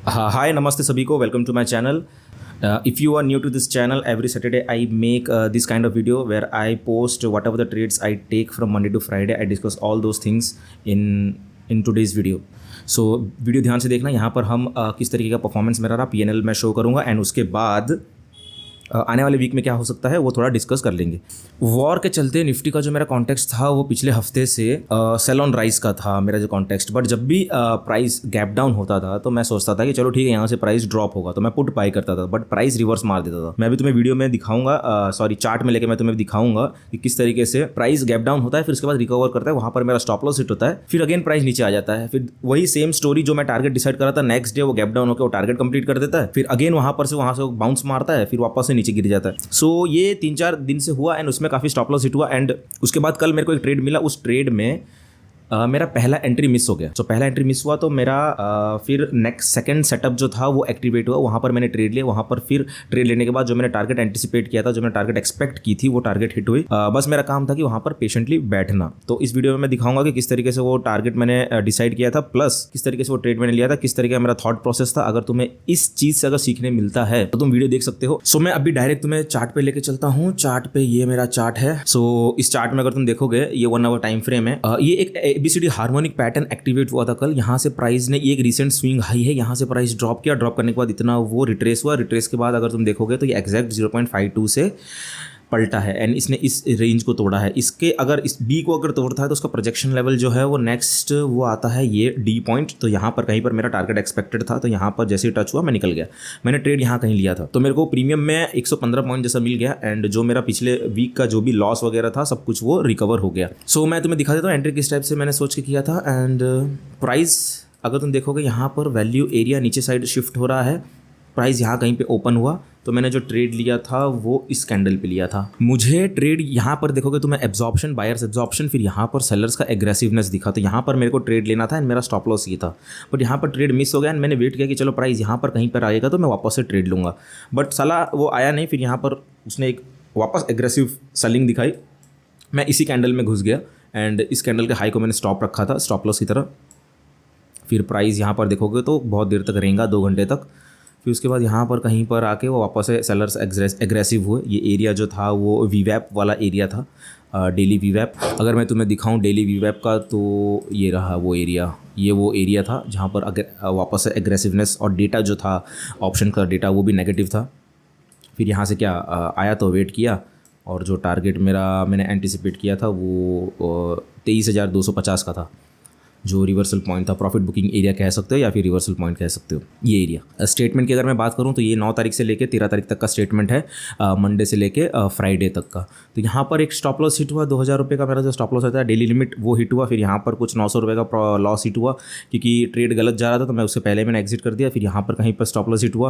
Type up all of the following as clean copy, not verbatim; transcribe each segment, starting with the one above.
Hi, namaste sabhi ko. Welcome to my channel. If you are new to this channel, every Saturday I make this kind of video where I post whatever the trades I take from Monday to Friday. I discuss all those things in today's video. So video ध्यान से देखना. यहाँ पर हम किस तरीके का performance मेरा रहा PNL मैं शो करूँगा एंड उसके बाद आने वाले वीक में क्या हो सकता है वो थोड़ा डिस्कस कर लेंगे. वॉर के चलते निफ्टी का जो मेरा कॉन्टेक्स्ट था वो पिछले हफ्ते से सेल ऑन राइज का था मेरा जो कॉन्टेक्स्ट. बट जब भी प्राइस गैप डाउन होता था तो मैं सोचता था कि चलो ठीक है यहाँ से प्राइस ड्रॉप होगा तो मैं पुट बाय करता था, बट प्राइस रिवर्स मार देता था. मैं भी तुम्हें वीडियो में दिखाऊंगा, चार्ट में लेके मैं तुम्हें दिखाऊंगा कि किस तरीके से प्राइस गैप डाउन होता है, फिर उसके बाद रिकवर करता है, वहाँ पर मेरा स्टॉप लॉस हिट होता है, फिर अगेन प्राइस नीचे आ जाता है. फिर वही सेम स्टोरी जो मैं टारगेट डिसाइड करा था नेक्स्ट डे वो गैप डाउन होकर वो टारगेट कंप्लीट कर देता है, फिर अगेन वहाँ से बाउंस मारता है, फिर वापस से नीचे गिर जाता है. सो ये 3-4 दिन से हुआ एंड उसमें काफ़ी स्टॉप लॉस हिट हुआ. एंड उसके बाद कल मेरे को एक ट्रेड मिला, उस ट्रेड में मेरा पहला एंट्री मिस हो गया. तो पहला एंट्री मिस हुआ तो मेरा फिर नेक्स्ट सेकंड सेटअप जो था वो एक्टिवेट हुआ. वहाँ पर मैंने ट्रेड लिया. वहाँ पर फिर ट्रेड लेने के बाद जो मैंने टारगेट एंटिसिपेट किया था, जो मैंने टारगेट एक्सपेक्ट की थी वो टारगेट हिट हुई. बस मेरा काम था कि वहाँ पर पेशेंटली बैठना. तो इस वीडियो में मैं दिखाऊंगा कि किस तरीके से वो टारगेट मैंने डिसाइड किया था, प्लस किस तरीके से वो ट्रेड मैंने लिया था, किस तरीके का मेरा थॉट प्रोसेस था. अगर तुम्हें इस चीज़ से अगर सीखने मिलता है तो तुम वीडियो देख सकते हो. सो मैं अभी डायरेक्ट तुम्हें चार्ट पे लेके चलता हूँ. चार्ट पे ये मेरा चार्ट है. सो इस चार्ट में अगर तुम देखोगे ये 1 आवर टाइम फ्रेम है. ये एक ABCD हार्मोनिक पैटर्न एक्टिवेट हुआ था कल. यहाँ से प्राइस ने एक रिसेंट स्विंग हाई है, यहाँ से प्राइस ड्रॉप किया. ड्रॉप करने के बाद इतना वो रिट्रेस हुआ. रिट्रेस के बाद अगर तुम देखोगे तो ये एग्जैक्ट 0.52 से पलटा है एंड इसने इस रेंज को तोड़ा है. इसके अगर इस बी को अगर तोड़ता है तो उसका प्रोजेक्शन लेवल जो है वो नेक्स्ट वो आता है ये डी पॉइंट. तो यहाँ पर कहीं पर मेरा टारगेट एक्सपेक्टेड था, तो यहाँ पर जैसे ही टच हुआ मैं निकल गया. मैंने ट्रेड यहाँ कहीं लिया था तो मेरे को प्रीमियम में 115 पॉइंट जैसा मिल गया एंड जो मेरा पिछले वीक का जो भी लॉस वगैरह था सब कुछ वो रिकवर हो गया. सो मैं तुम्हें दिखा देता हूँ एंट्री किस टाइप से मैंने सोच के किया था. एंड प्राइस अगर तुम देखोगे यहाँ पर वैल्यू एरिया नीचे साइड शिफ्ट हो रहा है. प्राइस यहाँ कहीं पे ओपन हुआ तो मैंने जो ट्रेड लिया था वो इस कैंडल पे लिया था. मुझे ट्रेड यहाँ पर देखोगे तो मैं एब्जॉर्प्शन, बायर्स एब्जॉर्प्शन, फिर यहाँ पर सेलर्स का एग्रेसिवनेस दिखा. तो यहाँ पर मेरे को ट्रेड लेना था एंड मेरा स्टॉप लॉस ये था. बट यहाँ पर ट्रेड मिस हो गया एंड मैंने वेट किया कि चलो प्राइस यहाँ पर कहीं पर आएगा तो मैं वापस से ट्रेड लूँगा. बट साला वो आया नहीं. फिर यहाँ पर उसने एक वापस एग्रेसिव सेलिंग दिखाई. मैं इसी कैंडल में घुस गया एंड इस कैंडल के हाई को मैंने स्टॉप रखा था स्टॉप लॉस की तरह. फिर प्राइस यहाँ पर देखोगे तो बहुत देर तक रहेगा, 2 घंटे तक. फिर उसके बाद यहाँ पर कहीं पर आके वो वापस से सेलर्स एग्रेसिव हुए. ये एरिया जो था वो वीवैप वाला एरिया था, डेली वीवैप. अगर मैं तुम्हें दिखाऊं डेली वीवैप का तो ये रहा वो एरिया. ये वो एरिया था जहाँ पर वापस से एग्रेसिवनेस और डेटा जो था ऑप्शन का डेटा वो भी नेगेटिव था. फिर यहाँ से क्या आया तो वेट किया और जो टारगेट मेरा मैंने एंटिसिपेट किया था वो 23,250 का था जो रिवर्सल पॉइंट था. प्रॉफिट बुकिंग एरिया कह सकते हो या फिर रिवर्सल पॉइंट कह सकते हो ये एरिया. स्टेटमेंट की अगर मैं बात करूं तो ये 9 तारीख से लेके 13 तारीख तक का स्टेटमेंट है, मंडे से लेके फ्राइडे तक का. तो यहाँ पर एक स्टॉप लॉस हिट हुआ 2,000 रुपये का. मेरा जो स्टॉप लॉस होता है डेली लिमिट वो हिट हुआ. फिर यहाँ पर कुछ 900 रुपये का लॉस हिट हुआ क्योंकि ट्रेड गलत जा रहा था तो मैं उससे पहले मैंने एग्जिट कर दिया. फिर यहाँ पर कहीं पर स्टॉप लॉस हिट हुआ.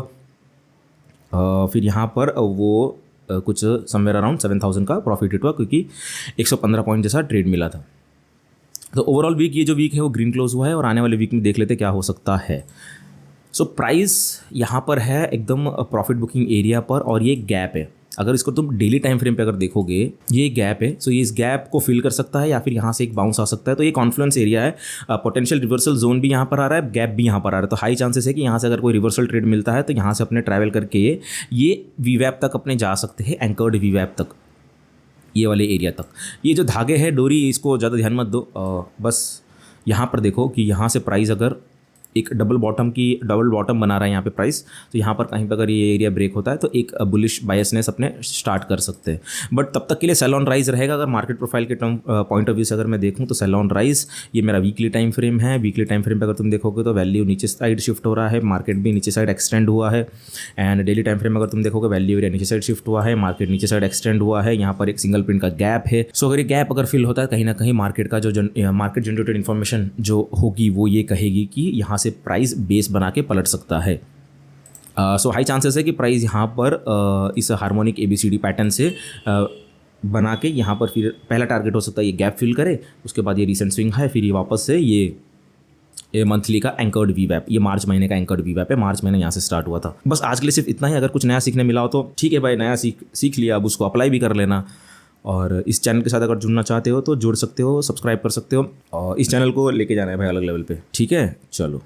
फिर यहाँ पर वो कुछ समवेयर अराउंड 7,000 का प्रॉफिट हिट हुआ क्योंकि 115 पॉइंट जैसा ट्रेड मिला था. तो ओवरऑल वीक ये जो वीक है वो ग्रीन क्लोज हुआ है और आने वाले वीक में देख लेते क्या हो सकता है. सो प्राइस यहाँ पर है एकदम प्रॉफिट बुकिंग एरिया पर और ये गैप है. अगर इसको तुम डेली टाइम फ्रेम पे अगर देखोगे ये गैप है. सो ये इस गैप को फिल कर सकता है या फिर यहाँ से एक बाउंस आ सकता है. तो ये कॉन्फ्लुएंस एरिया है. पोटेंशियल रिवर्सल जोन भी यहाँ पर आ रहा है, गैप भी यहाँ पर आ रहा है. तो हाई चांसेस है कि यहाँ से अगर कोई रिवर्सल ट्रेड मिलता है तो यहाँ से अपने ट्रैवल करके ये वीवैप तक अपने जा सकते हैं, एंकर्ड वीवैप तक, ये वाले एरिया तक. ये जो धागे हैं डोरी इसको ज़्यादा ध्यान मत दो. बस यहाँ पर देखो कि यहाँ से प्राइस अगर एक डबल बॉटम बना रहा है यहाँ पे प्राइस, तो यहाँ पर कहीं पर अगर ये एरिया ब्रेक होता है तो एक बुलिश बायसनेस अपने स्टार्ट कर सकते हैं. बट तब तक के लिए सेल ऑन राइज रहेगा. अगर मार्केट प्रोफाइल के टर्म पॉइंट ऑफ व्यू से अगर मैं देखूँ तो सेल ऑन राइज ये मेरा वीकली टाइम फ्रेम है. वीकली टाइम फ्रेम पे अगर तुम देखोगे तो वैल्यू नीचे साइड शिफ्ट हो रहा है, मार्केट भी नीचे साइड एक्सटेंड हुआ है. एंड डेली टाइम फ्रेम अगर तुम देखोगे वैल्यू एरिया नीचे साइड शिफ्ट हुआ है, मार्केट नीचे साइड एक्सटेंड हुआ है. यहाँ पर एक सिंगल प्रिंट का गैप है. सो अगर ये गैप अगर फिल होता है कहीं ना कहीं मार्केट का जो मार्केट जनरेटेड इन्फॉर्मेशन जो होगी वो ये कहेगी कि यहाँ से प्राइस बेस बना के पलट सकता है. सो हाई चांसेस है कि प्राइस यहाँ पर इस हार्मोनिक ABCD पैटर्न से बना के यहाँ पर फिर पहला टारगेट हो सकता है ये गैप फिल करे. उसके बाद ये रिसेंट स्विंग है, फिर ये वापस से ये मंथली का एंकर्ड वीवैप, ये मार्च महीने का एंकर्ड वीवैप है. मार्च महीने यहाँ से स्टार्ट हुआ था. बस आज के लिए सिर्फ इतना ही. अगर कुछ नया सीखने मिला हो तो ठीक है भाई, नया सीख लिया, अब उसको अप्लाई भी कर लेना. और इस चैनल के साथ अगर जुड़ना चाहते हो तो जुड़ सकते हो, सब्सक्राइब कर सकते हो और इस चैनल को लेके जाना है भाई अलग लेवल पे. ठीक है, चलो.